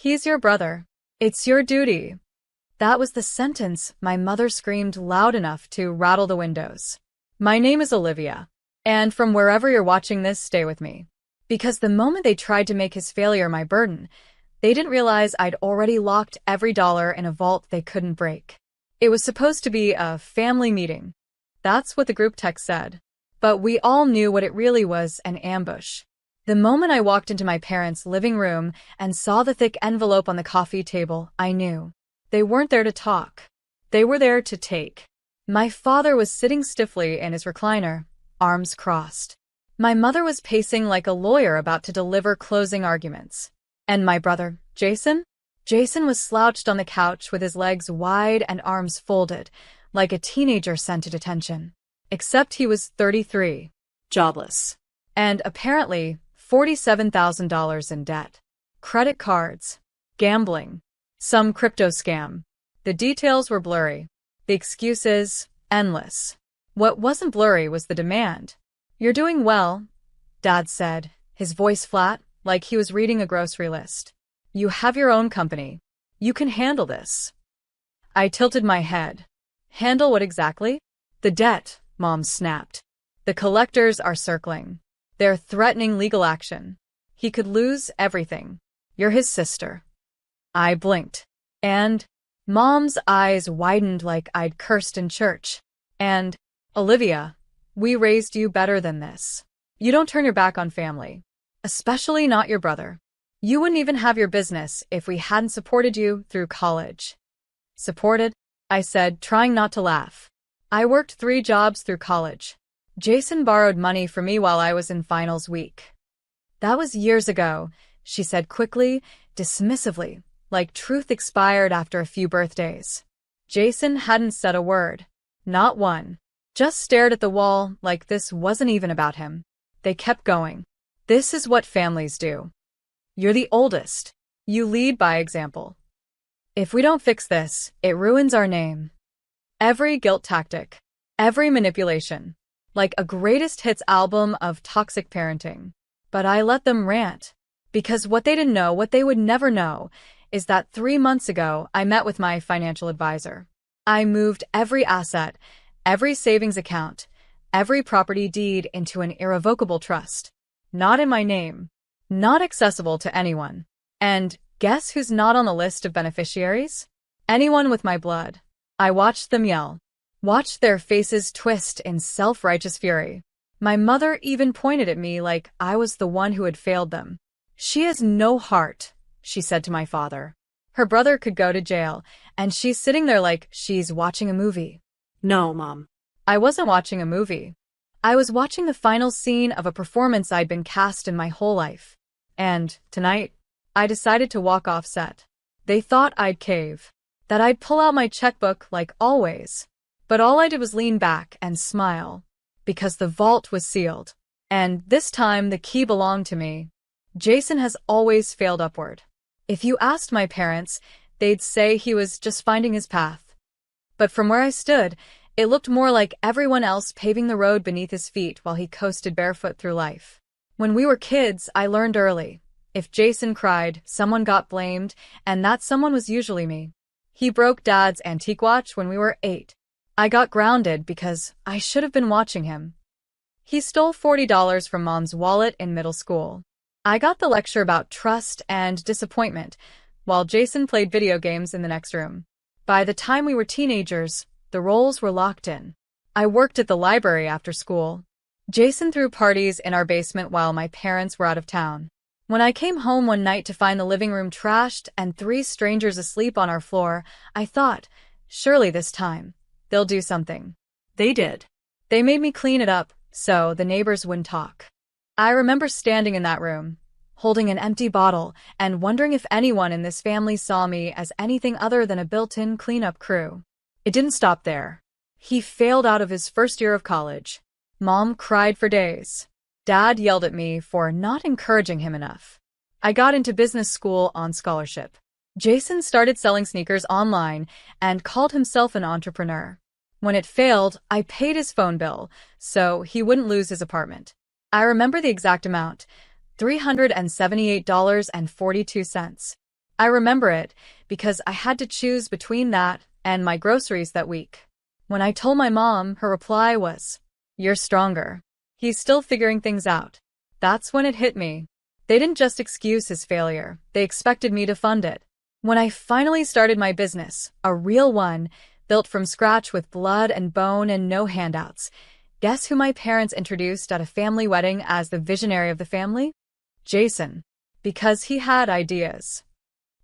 He's your brother. It's your duty. That was the sentence my mother screamed loud enough to rattle the windows. My name is Olivia. And from wherever you're watching this, stay with me. Because the moment they tried to make his failure my burden, they didn't realize I'd already locked every dollar in a vault they couldn't break. It was supposed to be a family meeting. That's what the group text said. But we all knew what it really was, an ambush. The moment I walked into my parents' living room and saw the thick envelope on the coffee table, I knew. They weren't there to talk. They were there to take. My father was sitting stiffly in his recliner, arms crossed. My mother was pacing like a lawyer about to deliver closing arguments. And my brother, Jason? Jason was slouched on the couch with his legs wide and arms folded, like a teenager sent to detention. Except he was 33, jobless, and apparently $47,000 in debt. Credit cards, gambling, some crypto scam. The details were blurry. The excuses, endless. What wasn't blurry was the demand. You're doing well, Dad said, his voice flat, like he was reading a grocery list. You have your own company. You can handle this. I tilted my head. Handle what exactly? The debt, Mom snapped. The collectors are circling. They're threatening legal action. He could lose everything. You're his sister. I blinked. And Mom's eyes widened like I'd cursed in church. And, Olivia, we raised you better than this. You don't turn your back on family. Especially not your brother. You wouldn't even have your business if we hadn't supported you through college. Supported? I said, trying not to laugh. I worked 3 jobs through college. Jason borrowed money from me while I was in finals week. That was years ago, she said quickly, dismissively, like truth expired after a few birthdays. Jason hadn't said a word. Not one. Just stared at the wall like this wasn't even about him. They kept going. This is what families do. You're the oldest. You lead by example. If we don't fix this, it ruins our name. Every guilt tactic, every manipulation, like a greatest hits album of toxic parenting. But I let them rant, because what they didn't know, what they would never know, is that 3 months ago I met with my financial advisor. I moved every asset, every savings account, every property deed into an irrevocable trust. Not in my name, not accessible to anyone. And guess who's not on the list of beneficiaries? Anyone with my blood. I watched them yell, watched their faces twist in self-righteous fury. My mother even pointed at me like I was the one who had failed them. She has no heart, she said to my father. Her brother could go to jail, and she's sitting there like she's watching a movie. No, Mom. I wasn't watching a movie. I was watching the final scene of a performance I'd been cast in my whole life. And, tonight, I decided to walk off set. They thought I'd cave, that I'd pull out my checkbook like always. But all I did was lean back and smile, because the vault was sealed. And this time the key belonged to me. Jason has always failed upward. If you asked my parents, they'd say he was just finding his path. But from where I stood, it looked more like everyone else paving the road beneath his feet while he coasted barefoot through life. When we were kids, I learned early. If Jason cried, someone got blamed, and that someone was usually me. He broke Dad's antique watch when we were 8. I got grounded because I should have been watching him. He stole $40 from Mom's wallet in middle school. I got the lecture about trust and disappointment, while Jason played video games in the next room. By the time we were teenagers, the roles were locked in. I worked at the library after school. Jason threw parties in our basement while my parents were out of town. When I came home one night to find the living room trashed and 3 strangers asleep on our floor, I thought, surely this time, they'll do something. They did. They made me clean it up so the neighbors wouldn't talk. I remember standing in that room, holding an empty bottle and wondering if anyone in this family saw me as anything other than a built-in cleanup crew. It didn't stop there. He failed out of his first year of college. Mom cried for days. Dad yelled at me for not encouraging him enough. I got into business school on scholarship. Jason started selling sneakers online and called himself an entrepreneur. When it failed, I paid his phone bill so he wouldn't lose his apartment. I remember the exact amount, $378.42. I remember it because I had to choose between that and my groceries that week. When I told my mom, her reply was, "You're stronger. He's still figuring things out." That's when it hit me. They didn't just excuse his failure, they expected me to fund it. When I finally started my business, a real one, built from scratch with blood and bone and no handouts, guess who my parents introduced at a family wedding as the visionary of the family? Jason. Because he had ideas.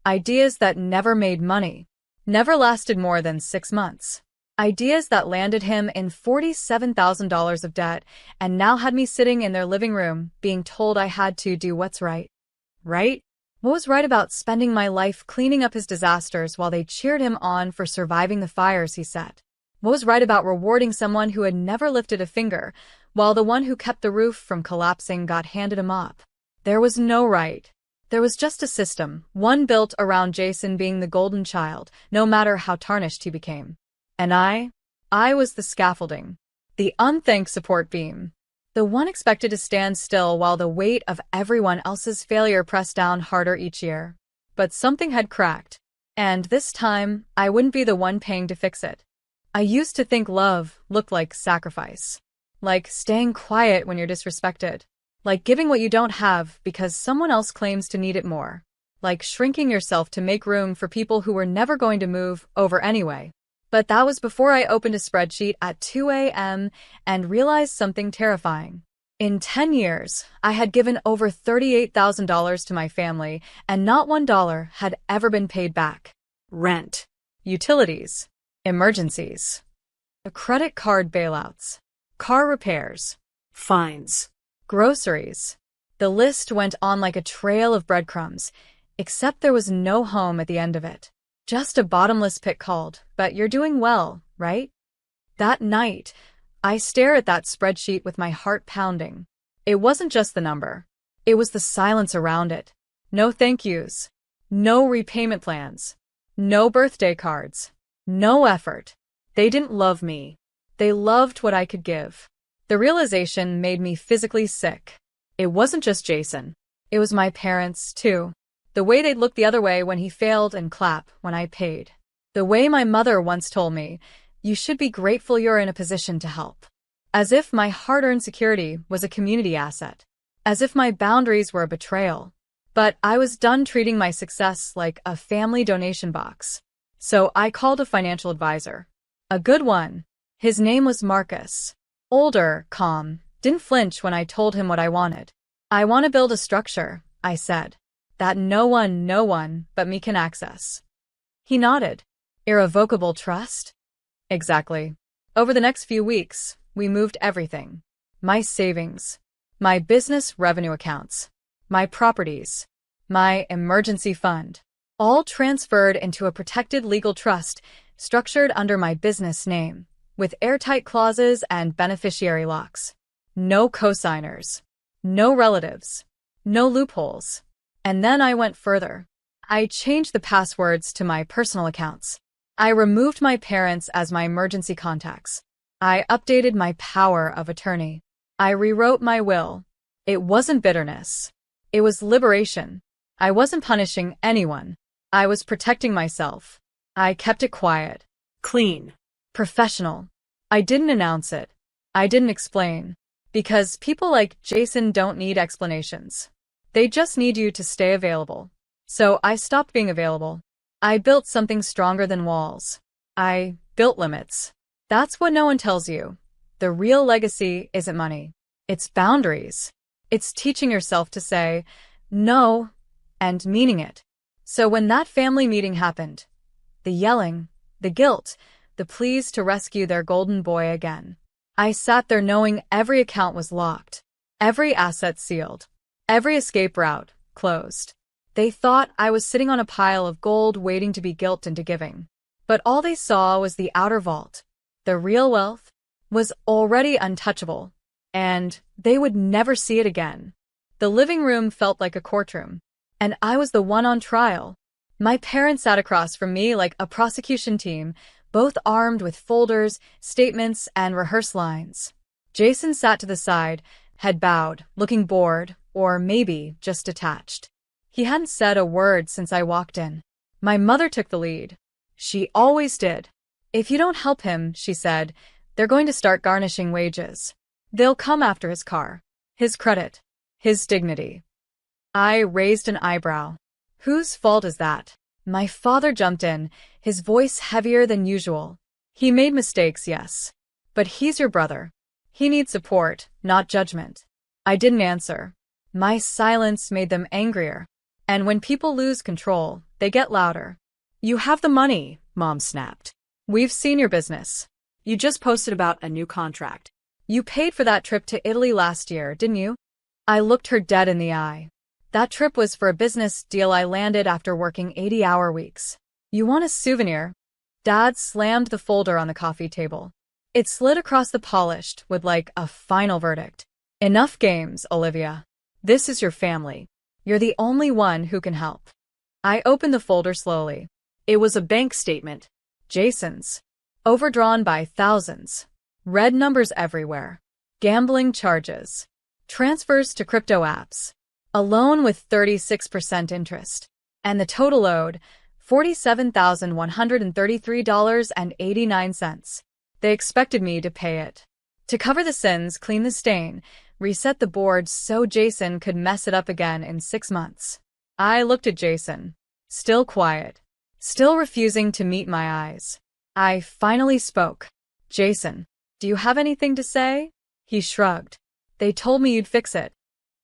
Ideas that never made money. Never lasted more than 6 months. Ideas that landed him in $47,000 of debt and now had me sitting in their living room being told I had to do what's right. Right? What was right about spending my life cleaning up his disasters while they cheered him on for surviving the fires he set? What was right about rewarding someone who had never lifted a finger while the one who kept the roof from collapsing got handed a mop? There was no right. There was just a system, one built around Jason being the golden child, no matter how tarnished he became. And I was the scaffolding, the unthanked support beam, the one expected to stand still while the weight of everyone else's failure pressed down harder each year. But something had cracked, and this time, I wouldn't be the one paying to fix it. I used to think love looked like sacrifice, like staying quiet when you're disrespected, like giving what you don't have because someone else claims to need it more, like shrinking yourself to make room for people who were never going to move over anyway. But that was before I opened a spreadsheet at 2 a.m. and realized something terrifying. In 10 years, I had given over $38,000 to my family, and not $1 had ever been paid back. Rent, utilities, emergencies, credit card bailouts, car repairs, fines, groceries. The list went on like a trail of breadcrumbs, except there was no home at the end of it. Just a bottomless pit called, "But you're doing well, right?" That night, I stare at that spreadsheet with my heart pounding. It wasn't just the number. It was the silence around it. No thank yous. No repayment plans. No birthday cards. No effort. They didn't love me. They loved what I could give. The realization made me physically sick. It wasn't just Jason. It was my parents, too. The way they'd look the other way when he failed and clap when I paid. The way my mother once told me, "You should be grateful you're in a position to help." As if my hard-earned security was a community asset. As if my boundaries were a betrayal. But I was done treating my success like a family donation box. So I called a financial advisor. A good one. His name was Marcus. Older, calm, didn't flinch when I told him what I wanted. "I want to build a structure," I said, "that no one but me can access." He nodded. "Irrevocable trust?" Exactly. Over the next few weeks, we moved everything. My savings, my business revenue accounts, my properties, my emergency fund, all transferred into a protected legal trust structured under my business name, with airtight clauses and beneficiary locks. No cosigners, no relatives, no loopholes. And then I went further. I changed the passwords to my personal accounts. I removed my parents as my emergency contacts. I updated my power of attorney. I rewrote my will. It wasn't bitterness. It was liberation. I wasn't punishing anyone. I was protecting myself. I kept it quiet, clean, professional. I didn't announce it. I didn't explain. Because people like Jason don't need explanations. They just need you to stay available. So I stopped being available. I built something stronger than walls. I built limits. That's what no one tells you. The real legacy isn't money. It's boundaries. It's teaching yourself to say no and meaning it. So when that family meeting happened, the yelling, the guilt, the pleas to rescue their golden boy again, I sat there knowing every account was locked, every asset sealed, every escape route closed. They thought I was sitting on a pile of gold waiting to be guilted into giving. But all they saw was the outer vault. The real wealth was already untouchable, and they would never see it again. The living room felt like a courtroom, and I was the one on trial. My parents sat across from me like a prosecution team, both armed with folders, statements, and rehearsed lines. Jason sat to the side, head bowed, looking bored, or maybe just detached. He hadn't said a word since I walked in. My mother took the lead. She always did. If you don't help him, she said, they're going to start garnishing wages. They'll come after his car, his credit, his dignity. I raised an eyebrow. Whose fault is that? My father jumped in, his voice heavier than usual. He made mistakes, yes. But he's your brother. He needs support, not judgment. I didn't answer. My silence made them angrier. And when people lose control, they get louder. You have the money, Mom snapped. We've seen your business. You just posted about a new contract. You paid for that trip to Italy last year, didn't you? I looked her dead in the eye. That trip was for a business deal I landed after working 80-hour weeks. You want a souvenir? Dad slammed the folder on the coffee table. It slid across the polished wood like a final verdict. Enough games, Olivia. This is your family. You're the only one who can help. I opened the folder slowly. It was a bank statement. Jason's. Overdrawn by thousands. Red numbers everywhere. Gambling charges. Transfers to crypto apps. A loan with 36% interest. And the total owed, $47,133.89. They expected me to pay it. To cover the sins, clean the stain, reset the board so Jason could mess it up again in 6 months. I looked at Jason. Still quiet. Still refusing to meet my eyes. I finally spoke. Jason, do you have anything to say? He shrugged. They told me you'd fix it.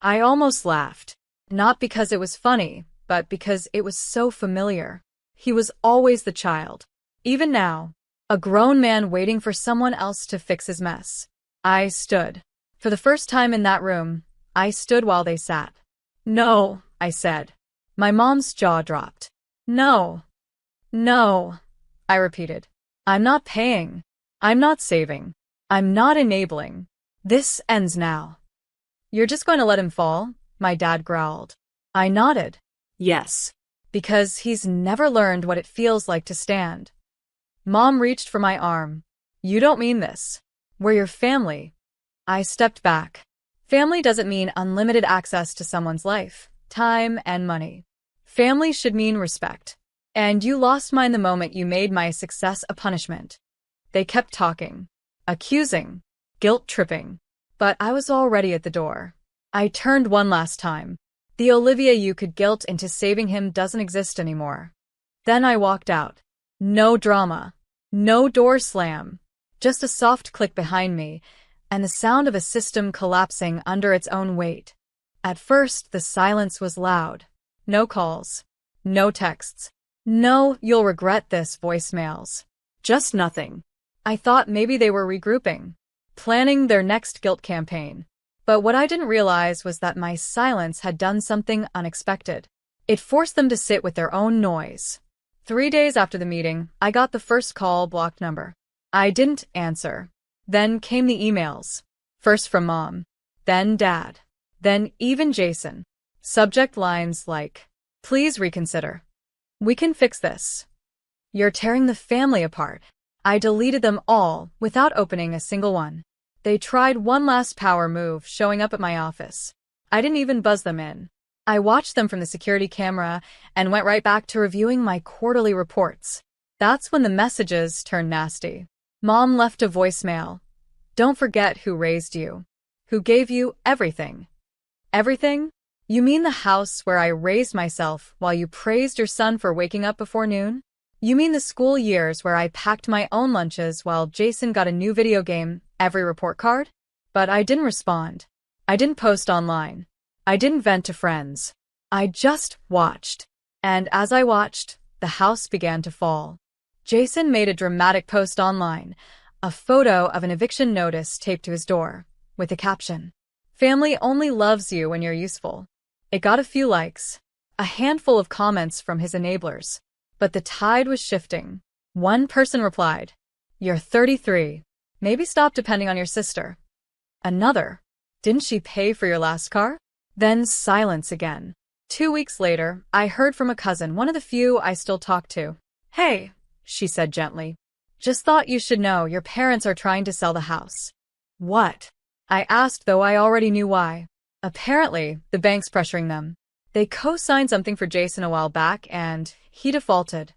I almost laughed. Not because it was funny, but because it was so familiar. He was always the child. Even now, a grown man waiting for someone else to fix his mess. I stood. For the first time in that room, I stood while they sat. No, I said. My mom's jaw dropped. No. No, I repeated. I'm not paying. I'm not saving. I'm not enabling. This ends now. You're just going to let him fall? My dad growled. I nodded. Yes. Because he's never learned what it feels like to stand. Mom reached for my arm. You don't mean this. We're your family. I stepped back. Family doesn't mean unlimited access to someone's life, time, and money. Family should mean respect. And you lost mine the moment you made my success a punishment. They kept talking, accusing, guilt-tripping. But I was already at the door. I turned one last time. The Olivia you could guilt into saving him doesn't exist anymore. Then I walked out. No drama. No door slam. Just a soft click behind me, and the sound of a system collapsing under its own weight. At first, the silence was loud. No calls. No texts. No, you'll regret this voicemails. Just nothing. I thought maybe they were regrouping, planning their next guilt campaign. But what I didn't realize was that my silence had done something unexpected. It forced them to sit with their own noise. 3 days after the meeting, I got the first call blocked number. I didn't answer. Then came the emails. First from Mom. Then Dad. Then even Jason. Subject lines like, please reconsider. We can fix this. You're tearing the family apart. I deleted them all without opening a single one. They tried one last power move, showing up at my office. I didn't even buzz them in. I watched them from the security camera and went right back to reviewing my quarterly reports. That's when the messages turned nasty. Mom left a voicemail. Don't forget who raised you. Who gave you everything. Everything? You mean the house where I raised myself while you praised your son for waking up before noon? You mean the school years where I packed my own lunches while Jason got a new video game every report card? But I didn't respond. I didn't post online. I didn't vent to friends. I just watched. And as I watched, the house began to fall. Jason made a dramatic post online, a photo of an eviction notice taped to his door, with the caption, "Family only loves you when you're useful." It got a few likes, a handful of comments from his enablers, but the tide was shifting. One person replied, "You're 33. Maybe stop depending on your sister." Another, "Didn't she pay for your last car?" Then silence again. 2 weeks later, I heard from a cousin, one of the few I still talk to. "Hey," she said gently. "Just thought you should know your parents are trying to sell the house." "What?" I asked, though I already knew why. Apparently, the bank's pressuring them. They co-signed something for Jason a while back, and he defaulted.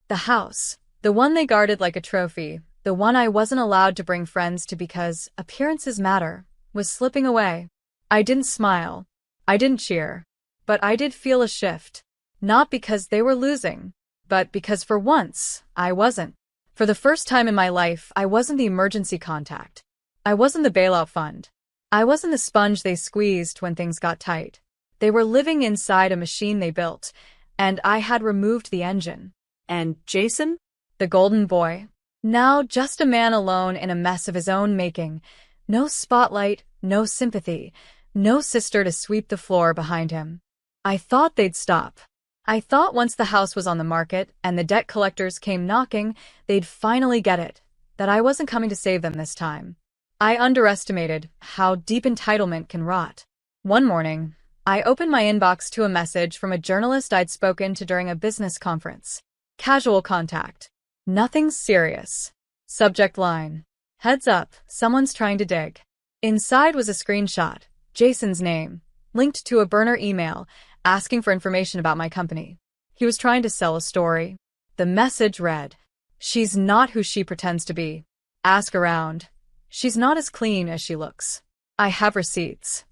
The house, the one they guarded like a trophy, the one I wasn't allowed to bring friends to because appearances matter, was slipping away. I didn't smile. I didn't cheer. But I did feel a shift. Not because they were losing, but because for once, I wasn't. For the first time in my life, I wasn't the emergency contact. I wasn't the bailout fund. I wasn't the sponge they squeezed when things got tight. They were living inside a machine they built, and I had removed the engine. And Jason? The golden boy. Now just a man alone in a mess of his own making. No spotlight, no sympathy, no sister to sweep the floor behind him. I thought they'd stop. I thought once the house was on the market and the debt collectors came knocking, they'd finally get it, that I wasn't coming to save them this time. I underestimated how deep entitlement can rot. One morning, I opened my inbox to a message from a journalist I'd spoken to during a business conference. Casual contact. Nothing serious. Subject line. Heads up, someone's trying to dig. Inside was a screenshot, Jason's name, linked to a burner email, asking for information about my company. He was trying to sell a story. The message read, "She's not who she pretends to be. Ask around. She's not as clean as she looks. I have receipts."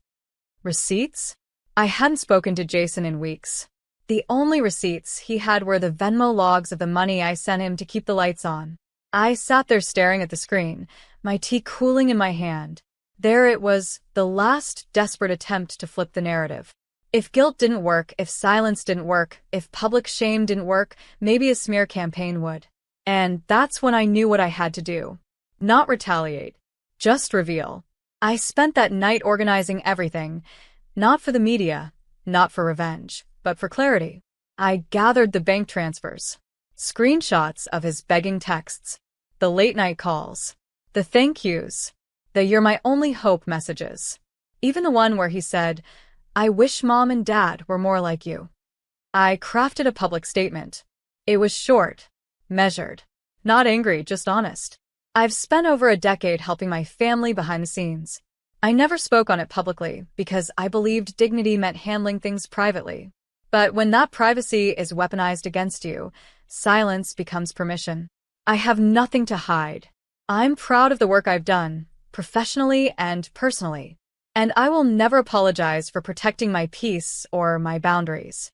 Receipts? I hadn't spoken to Jason in weeks. The only receipts he had were the Venmo logs of the money I sent him to keep the lights on. I sat there staring at the screen, my tea cooling in my hand. There it was, the last desperate attempt to flip the narrative. If guilt didn't work, if silence didn't work, if public shame didn't work, maybe a smear campaign would. And that's when I knew what I had to do. Not retaliate. Just reveal. I spent that night organizing everything. Not for the media, not for revenge, but for clarity. I gathered the bank transfers, screenshots of his begging texts, the late-night calls, the thank yous, the "you're my only hope" messages, even the one where he said, "I wish mom and dad were more like you." I crafted a public statement. It was short, measured, not angry, just honest. I've spent over a decade helping my family behind the scenes. I never spoke on it publicly because I believed dignity meant handling things privately. But when that privacy is weaponized against you, silence becomes permission. I have nothing to hide. I'm proud of the work I've done, professionally and personally. And I will never apologize for protecting my peace or my boundaries.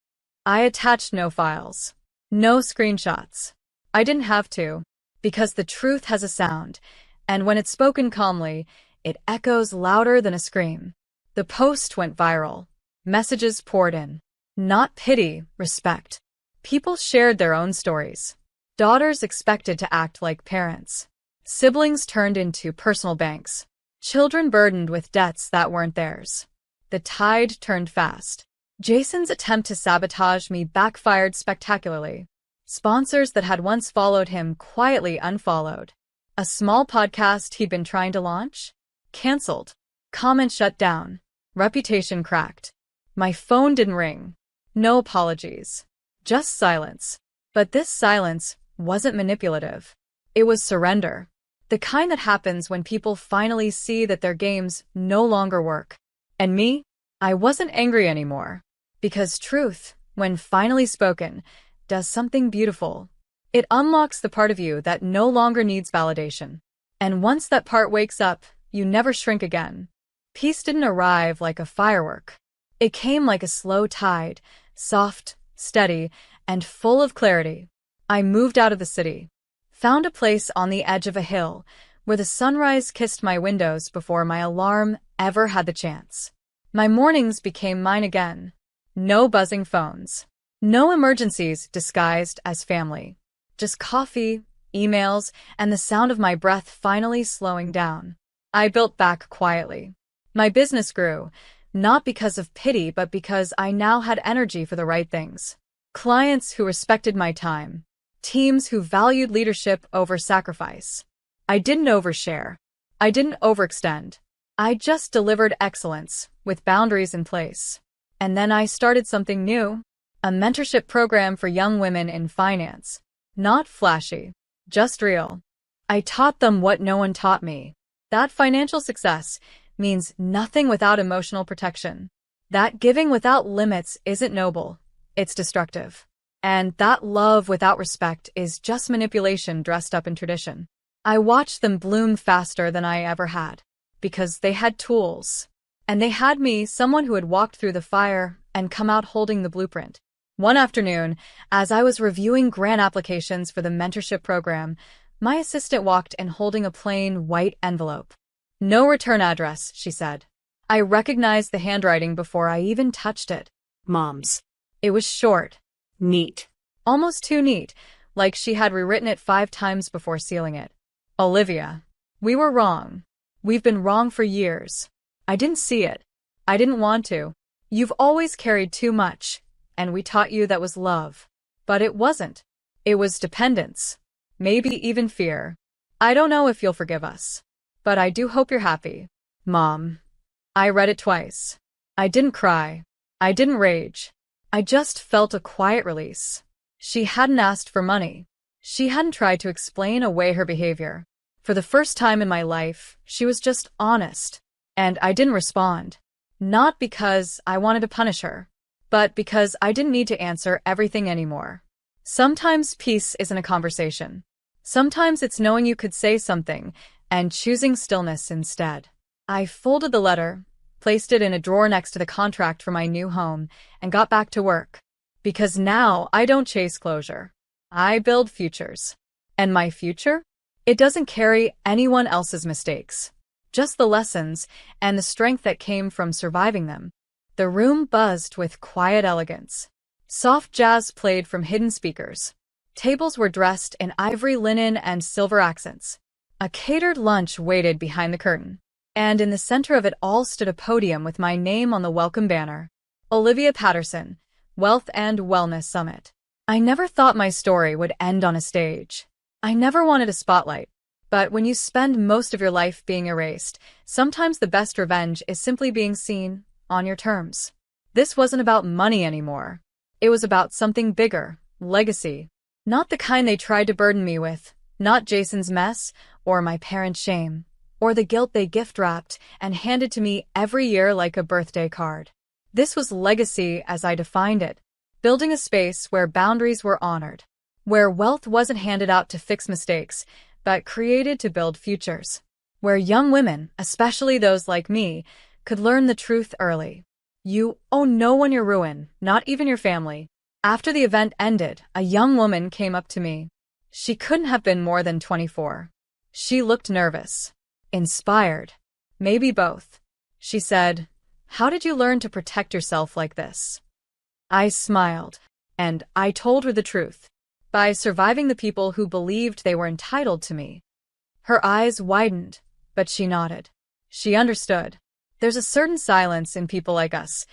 I attached no files, no screenshots. I didn't have to, because the truth has a sound, and when it's spoken calmly, it echoes louder than a scream. The post went viral. Messages poured in. Not pity, respect. People shared their own stories. Daughters expected to act like parents. Siblings turned into personal banks. Children burdened with debts that weren't theirs. The tide turned fast. Jason's attempt to sabotage me backfired spectacularly. Sponsors that had once followed him quietly unfollowed. A small podcast he'd been trying to launch? Cancelled. Comments shut down. Reputation cracked. My phone didn't ring. No apologies. Just silence. But this silence wasn't manipulative. It was surrender. The kind that happens when people finally see that their games no longer work. And me? I wasn't angry anymore. Because truth, when finally spoken, does something beautiful. It unlocks the part of you that no longer needs validation. And once that part wakes up, you never shrink again. Peace didn't arrive like a firework. It came like a slow tide, soft, steady, and full of clarity. I moved out of the city. Found a place on the edge of a hill, where the sunrise kissed my windows before my alarm ever had the chance. My mornings became mine again. No buzzing phones. No emergencies disguised as family. Just coffee, emails, and the sound of my breath finally slowing down. I built back quietly. My business grew, not because of pity, but because I now had energy for the right things. Clients who respected my time. Teams who valued leadership over sacrifice. I didn't overshare. I didn't overextend. I just delivered excellence, with boundaries in place. And then I started something new. A mentorship program for young women in finance. Not flashy, just real. I taught them what no one taught me. That financial success means nothing without emotional protection. That giving without limits isn't noble, it's destructive. And that love without respect is just manipulation dressed up in tradition. I watched them bloom faster than I ever had, because they had tools. And they had me, someone who had walked through the fire and come out holding the blueprint. One afternoon, as I was reviewing grant applications for the mentorship program, my assistant walked in holding a plain, white envelope. "No return address," she said. I recognized the handwriting before I even touched it. Mom's. It was short. Neat. Almost too neat, like she had rewritten it 5 times before sealing it. "Olivia, we were wrong. We've been wrong for years. I didn't see it. I didn't want to. You've always carried too much, and we taught you that was love. But it wasn't. It was dependence. Maybe even fear. I don't know if you'll forgive us. But I do hope you're happy." Mom. I read it twice. I didn't cry. I didn't rage. I just felt a quiet release. She hadn't asked for money. She hadn't tried to explain away her behavior. For the first time in my life, she was just honest. And I didn't respond. Not because I wanted to punish her, but because I didn't need to answer everything anymore. Sometimes peace isn't a conversation. Sometimes it's knowing you could say something and choosing stillness instead. I folded the letter, placed it in a drawer next to the contract for my new home, and got back to work. Because now I don't chase closure. I build futures. And my future? It doesn't carry anyone else's mistakes. Just the lessons and the strength that came from surviving them. The room buzzed with quiet elegance. Soft jazz played from hidden speakers. Tables were dressed in ivory linen and silver accents. A catered lunch waited behind the curtain. And in the center of it all stood a podium with my name on the welcome banner. Olivia Patterson, Wealth and Wellness Summit. I never thought my story would end on a stage. I never wanted a spotlight. But when you spend most of your life being erased, sometimes the best revenge is simply being seen on your terms. This wasn't about money anymore. It was about something bigger, legacy. Not the kind they tried to burden me with, not Jason's mess or my parents' shame, or the guilt they gift-wrapped and handed to me every year like a birthday card. This was legacy as I defined it, building a space where boundaries were honored, where wealth wasn't handed out to fix mistakes, but created to build futures, where young women, especially those like me, could learn the truth early. You owe no one your ruin, not even your family. After the event ended, a young woman came up to me. She couldn't have been more than 24. She looked nervous. Inspired. Maybe both. She said, "How did you learn to protect yourself like this?" I smiled, and I told her the truth. By surviving the people who believed they were entitled to me. Her eyes widened, but she nodded. She understood. There's a certain silence in people like us,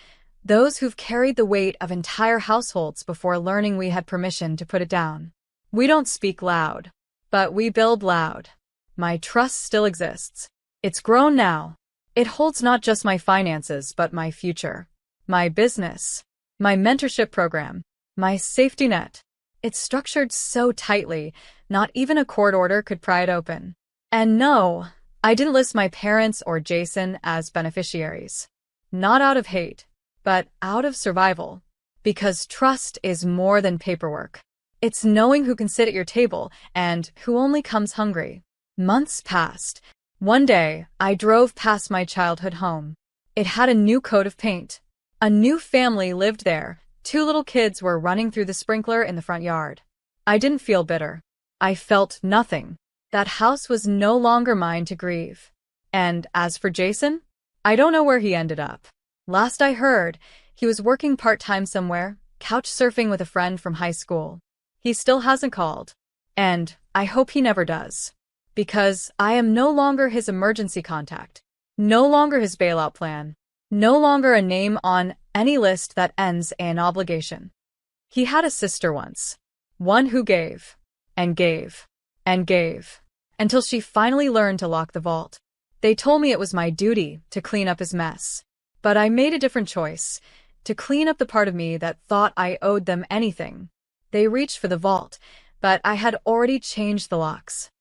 those who've carried the weight of entire households before learning we had permission to put it down. We don't speak loud, but we build loud. My trust still exists. It's grown now. It holds not just my finances, but my future, my business, my mentorship program, my safety net. It's structured so tightly, not even a court order could pry it open. And no, I didn't list my parents or Jason as beneficiaries. Not out of hate, but out of survival. Because trust is more than paperwork. It's knowing who can sit at your table and who only comes hungry. Months passed. One day, I drove past my childhood home. It had a new coat of paint. A new family lived there. 2 little kids were running through the sprinkler in the front yard. I didn't feel bitter. I felt nothing. That house was no longer mine to grieve. And as for Jason, I don't know where he ended up. Last I heard, he was working part-time somewhere, couch surfing with a friend from high school. He still hasn't called. And I hope he never does. Because I am no longer his emergency contact. No longer his bailout plan. No longer a name on any list that ends in obligation. He had a sister once. One who gave, and gave, and gave, until she finally learned to lock the vault. They told me it was my duty to clean up his mess. But I made a different choice, to clean up the part of me that thought I owed them anything. They reached for the vault, but I had already changed the locks.